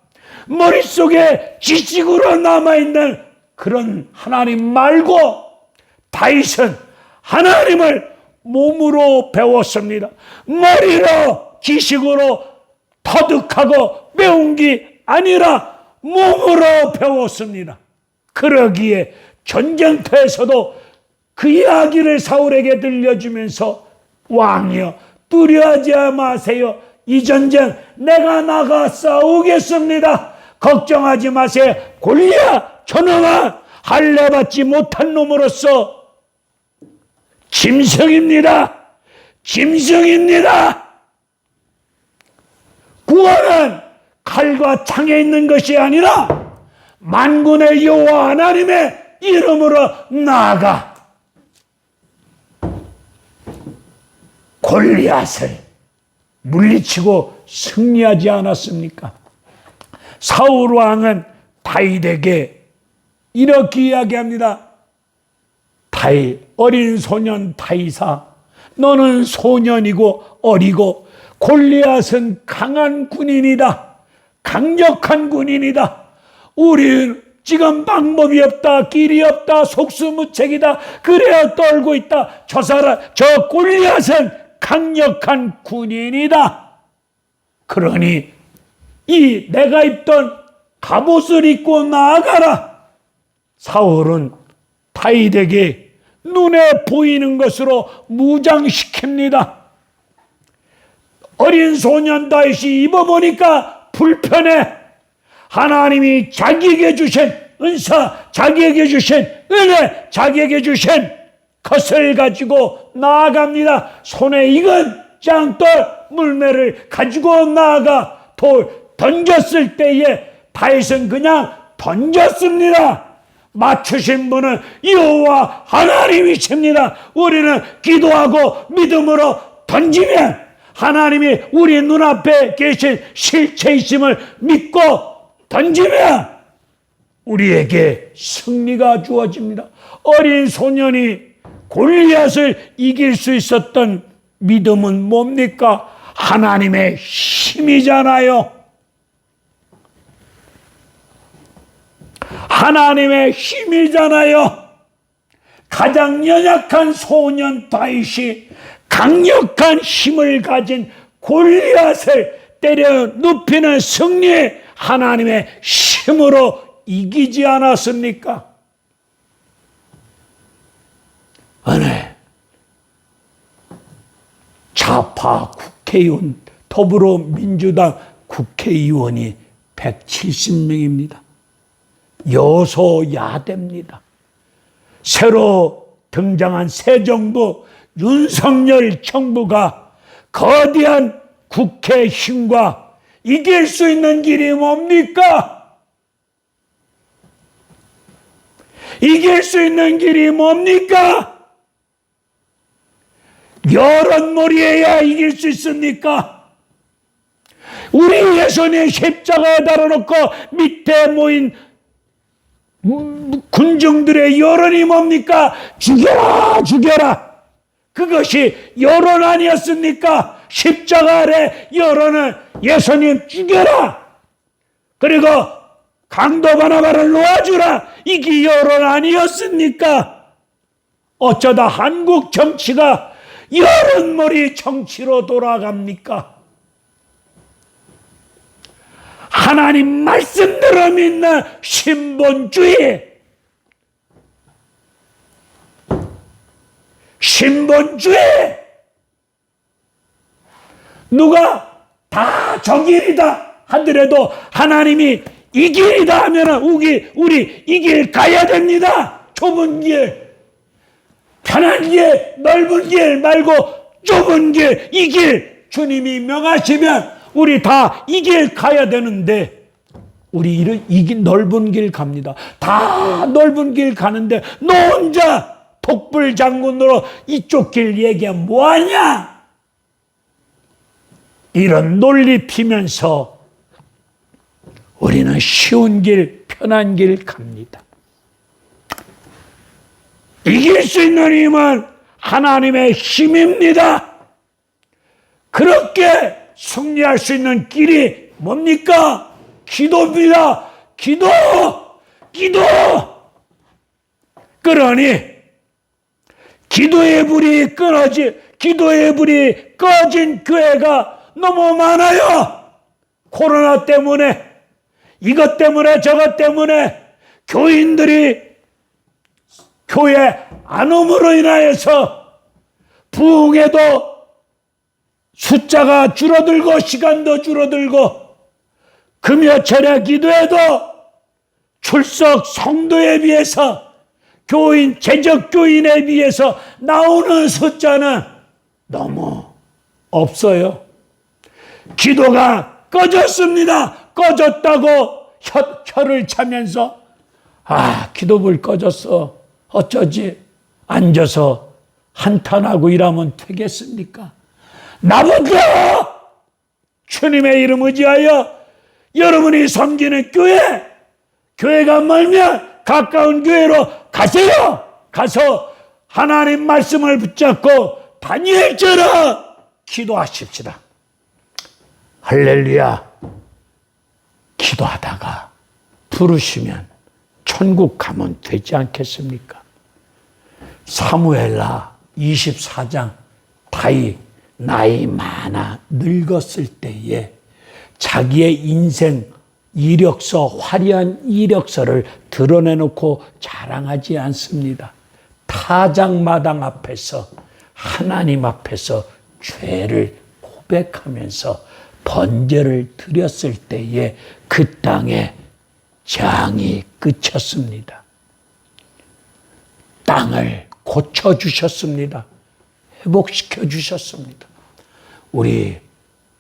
머릿속에 지식으로 남아있는 그런 하나님 말고 다윗은 하나님을 몸으로 배웠습니다. 머리로 지식으로 터득하고 배운 게 아니라 몸으로 배웠습니다. 그러기에 전쟁터에서도 그 이야기를 사울에게 들려주면서 왕이여 두려워하지 마세요. 이 전쟁 내가 나가 싸우겠습니다. 걱정하지 마세요. 골리앗 저놈아 할례 받지 못한 놈으로서 짐승입니다. 짐승입니다. 구원은 칼과 창에 있는 것이 아니라 만군의 여호와 하나님의 이름으로 나아가 골리앗을 물리치고 승리하지 않았습니까? 사울 왕은 다윗에게 이렇게 이야기합니다. 다윗, 어린 소년 다윗아, 너는 소년이고 어리고 골리앗은 강한 군인이다. 강력한 군인이다. 우리는 지금 방법이 없다. 길이 없다. 속수무책이다. 그래야 떨고 있다. 저 골리앗은 강력한 군인이다. 그러니 이 내가 입던 갑옷을 입고 나아가라. 사울은 다윗에게 눈에 보이는 것으로 무장시킵니다. 어린 소년 다윗이 입어보니까 불편해. 하나님이 자기에게 주신 은사, 자기에게 주신 은혜, 자기에게 주신 것을 가지고 나아갑니다. 손에 익은 짱돌 물매를 가지고 나아가 돌 던졌을 때에 다윗은 그냥 던졌습니다. 맞추신 분은 여호와 하나님이십니다. 우리는 기도하고 믿음으로 던지면 하나님이 우리 눈앞에 계신 실체이심을 믿고 던지면 우리에게 승리가 주어집니다. 어린 소년이 골리앗을 이길 수 있었던 믿음은 뭡니까? 하나님의 힘이잖아요. 하나님의 힘이잖아요. 가장 연약한 소년 다윗이 강력한 힘을 가진 골리앗을 때려 눕히는 승리, 하나님의 힘으로 이기지 않았습니까? 오늘 좌파 국회의원, 더불어민주당 국회의원이 170명입니다. 여소야대입니다. 새로 등장한 새 정부 윤석열 정부가 거대한 국회 힘과 이길 수 있는 길이 뭡니까? 이길 수 있는 길이 뭡니까? 여론몰이해야 이길 수 있습니까? 우리 예수님 십자가에 달아놓고 밑에 모인 군중들의 여론이 뭡니까? 죽여라, 죽여라. 그것이 여론 아니었습니까? 십자가 아래 여론은 예수님 죽여라. 그리고 강도 바나바를 놓아주라. 이게 여론 아니었습니까? 어쩌다 한국 정치가 여론몰이 정치로 돌아갑니까? 하나님 말씀대로 믿는 신본주의, 신본주의. 누가 다 저 길이다 하더라도 하나님이 이 길이다 하면 우리 이 길 가야 됩니다. 좁은 길, 편한 길, 넓은 길 말고 좁은 길, 이 길 주님이 명하시면 우리 다 이 길 가야 되는데 우리 이 길 넓은 길 갑니다. 다 넓은 길 가는데 너 혼자 독불장군으로 이쪽 길 얘기하면 뭐하냐? 이런 논리 피면서 우리는 쉬운 길, 편한 길 갑니다. 이길 수 있는 힘은 하나님의 힘입니다. 그렇게 승리할 수 있는 길이 뭡니까? 기도입니다. 기도! 기도! 그러니 기도의 불이 꺼진 교회가 너무 많아요. 코로나 때문에, 이것 때문에, 저것 때문에 교인들이 교회 안 오므로 인하여서 부흥에도 숫자가 줄어들고 시간도 줄어들고 금요철야 기도에도 출석 성도에 비해서 교인, 재적 교인에 비해서 나오는 숫자는 너무 없어요. 기도가 꺼졌습니다. 꺼졌다고 혀를 차면서 기도불 꺼졌어. 어쩌지? 앉아서 한탄하고 일하면 되겠습니까? 나부터 주님의 이름 의지하여 여러분이 섬기는 교회가 멀면 가까운 교회로 가세요. 가서 하나님 말씀을 붙잡고 다니엘처럼 기도하십시다. 할렐루야. 기도하다가 부르시면 천국 가면 되지 않겠습니까? 사무엘하 24장 다윗 나이 많아 늙었을 때에 자기의 인생 이력서, 화려한 이력서를 드러내놓고 자랑하지 않습니다. 타작마당 앞에서 하나님 앞에서 죄를 고백하면서 번제를 드렸을 때에 그 땅에 재앙이 그쳤습니다. 땅을 고쳐주셨습니다. 회복시켜 주셨습니다. 우리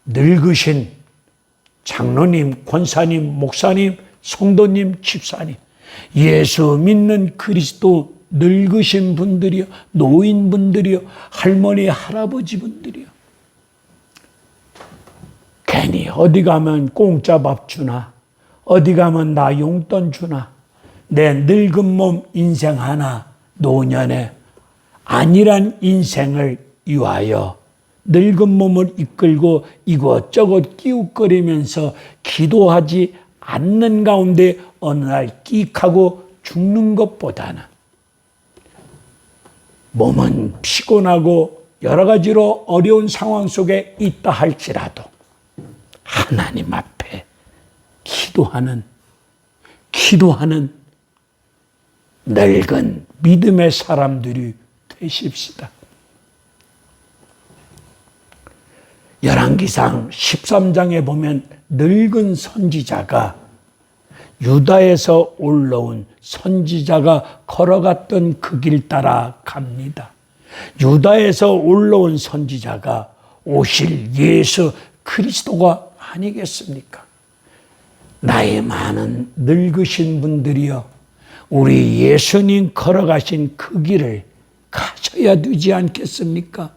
늙으신 장로님, 권사님, 목사님, 성도님, 집사님, 예수 믿는 그리스도 늙으신 분들이요, 노인분들이요, 할머니, 할아버지분들이요. 괜히 어디 가면 공짜 밥 주나, 어디 가면 나 용돈 주나, 내 늙은 몸 인생 하나 노년에 안일한 인생을 위하여 늙은 몸을 이끌고 이것저것 끼웃거리면서 기도하지 않는 가운데 어느 날 끽하고 죽는 것보다는 몸은 피곤하고 여러 가지로 어려운 상황 속에 있다 할지라도 하나님 앞에 기도하는 늙은 믿음의 사람들이 되십시다. 열왕기상 13장에 보면 늙은 선지자가 유다에서 올라온 선지자가 걸어갔던 그 길 따라 갑니다. 유다에서 올라온 선지자가 오실 예수 그리스도가 아니겠습니까? 나이 많은 늙으신 분들이여, 우리 예수님 걸어가신 그 길을 가셔야 되지 않겠습니까?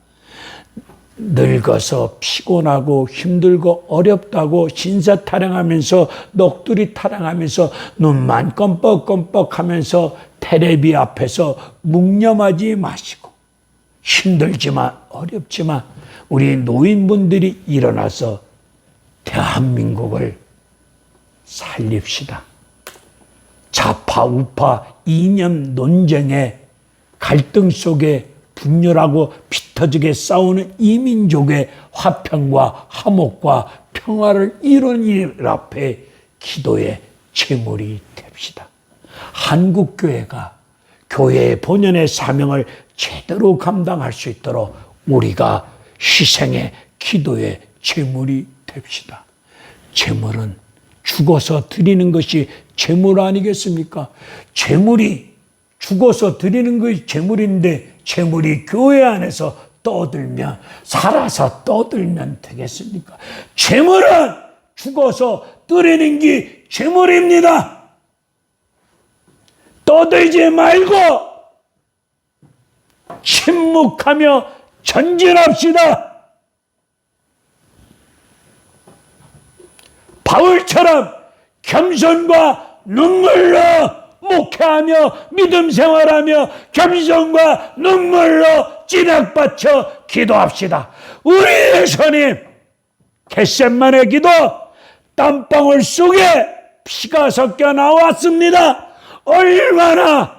늙어서 피곤하고 힘들고 어렵다고 신사 타령하면서 넋두리 타령하면서 눈만 껌뻑껌뻑하면서 테레비 앞에서 묵념하지 마시고, 힘들지만 어렵지만 우리 노인분들이 일어나서 대한민국을 살립시다. 좌파 우파 이념 논쟁의 갈등 속에 분열하고 피터지게 싸우는 이 민족의 화평과 화목과 평화를 이룬 일 앞에 기도의 제물이 됩시다. 한국교회가 교회의 본연의 사명을 제대로 감당할 수 있도록 우리가 희생의 기도의 제물이 됩시다. 제물은 죽어서 드리는 것이 제물 아니겠습니까? 제물이 죽어서 드리는 것이 제물인데 제물이 교회 안에서 떠들면, 살아서 떠들면 되겠습니까? 제물은 죽어서 드리는 게 제물입니다. 떠들지 말고 침묵하며 전진합시다. 바울처럼 겸손과 눈물로 목회하며 믿음 생활하며 겸손과 눈물로 찌nak받쳐 기도합시다. 우리 예수님 겟세마네 기도, 땀방울 속에 피가 섞여 나왔습니다. 얼마나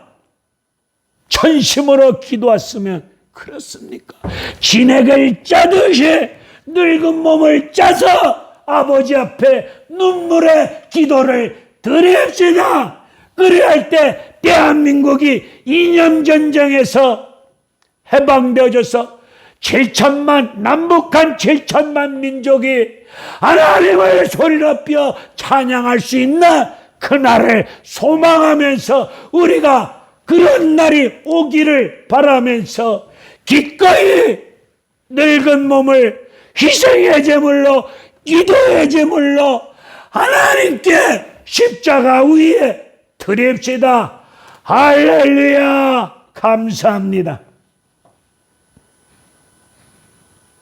전심으로 기도했으면 그렇습니까? 진액을 짜듯이 늙은 몸을 짜서 아버지 앞에 눈물의 기도를 드립시다. 그래야 할 때 대한민국이 이념전쟁에서 해방되어져서 7천만, 남북한 7천만 민족이 하나님을 소리높여 찬양할 수 있는 그날을 소망하면서 우리가 그런 날이 오기를 바라면서 기꺼이 늙은 몸을 희생의 제물로, 기도의 제물로 하나님께 십자가 위에 드립시다. 할렐루야. 감사합니다.